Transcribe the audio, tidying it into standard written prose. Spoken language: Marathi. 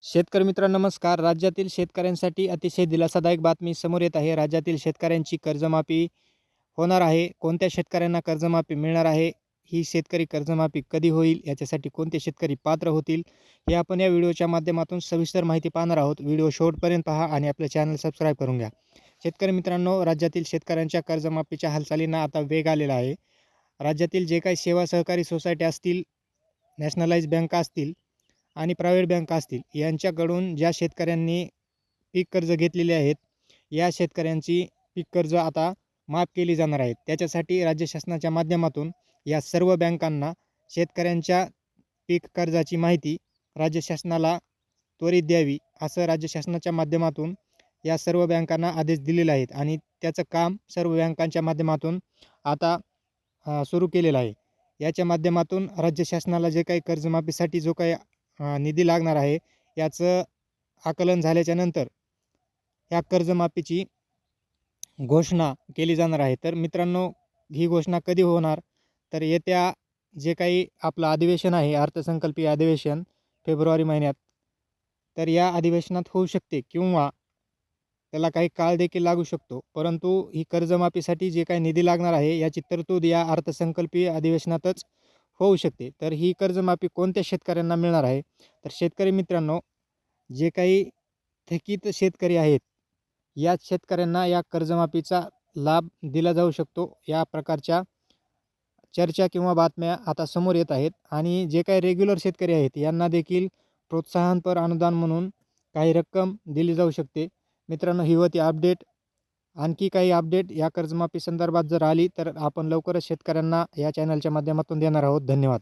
शेतकरी मित्रांनो नमस्कार. राज्यातील शेतकऱ्यांसाठी अतिशय दिलासादायक बातमी समोर येत आहे. राज्यातील शेतकऱ्यांची कर्जमाफी होणार आहे. कोणत्या शेतकऱ्यांना कर्जमाफी मिळणार आहे? ही शेतकरी कर्जमाफी कधी होईल? याच्यासाठी कोणते शेतकरी पात्र होतील? हे आपण या व्हिडिओच्या माध्यमातून सविस्तर माहिती पाहणार आहोत. व्हिडिओ शेवटपर्यंत पहा आणि आपलं चॅनल सबस्क्राईब करून घ्या. शेतकरी मित्रांनो, राज्यातील शेतकऱ्यांच्या कर्जमाफीच्या हालचालींना आता वेग आलेला आहे. राज्यातील जे काही सेवा सहकारी सोसायटी असतील, नॅशनलाइज बँका असतील आणि प्रायव्हेट बँका असतील, यांच्याकडून ज्या शेतकऱ्यांनी पीक कर्ज घेतलेले आहेत, या शेतकऱ्यांची पीक कर्ज आता माफ केली जाणार आहेत. त्याच्यासाठी राज्य शासनाच्या माध्यमातून या सर्व बँकांना शेतकऱ्यांच्या पीक कर्जाची माहिती राज्य शासनाला त्वरित द्यावी, असं राज्य शासनाच्या माध्यमातून या सर्व बँकांना आदेश दिलेले आहेत आणि त्याचं काम सर्व बँकांच्या माध्यमातून आता सुरू केलेलं आहे. याच्या माध्यमातून राज्य शासनाला जे काही कर्जमाफीसाठी जो काही निधी लागणार आहे, याचं आकलन झाल्याच्यानंतर ह्या कर्जमाफीची घोषणा केली जाणार आहे. तर मित्रांनो, ही घोषणा कधी होणार? तर येत्या जे काही आपलं अधिवेशन आहे, अर्थसंकल्पीय अधिवेशन फेब्रुवारी महिन्यात, तर या अधिवेशनात होऊ शकते किंवा त्याला काही काळ देखील लागू शकतो. परंतु ही कर्जमाफीसाठी जे काही निधी लागणार आहे, याची तरतूद या अर्थसंकल्पीय अधिवेशनातच होऊ शकते. तर ही कर्जमाफी कोणत्या शेतकऱ्यांना मिळणार आहे? तर शेतकरी मित्रांनो, जे काही थकीत शेतकरी आहेत, या शेतकऱ्यांना या कर्जमाफीचा लाभ दिला जाऊ शकतो. या प्रकारच्या चर्चा किंवा बातम्या आता समोर येत आहेत आणि जे काही रेग्युलर शेतकरी आहेत, यांना देखील प्रोत्साहनपर अनुदान म्हणून काही रक्कम दिली जाऊ शकते. मित्रांनो, ही होती अपडेट. आणखी काही अपडेट या कर्जमाफी संदर्भात जर आली, तर आपण लवकरच शेतकऱ्यांना या चॅनलच्या माध्यमातून देणार आहोत. धन्यवाद.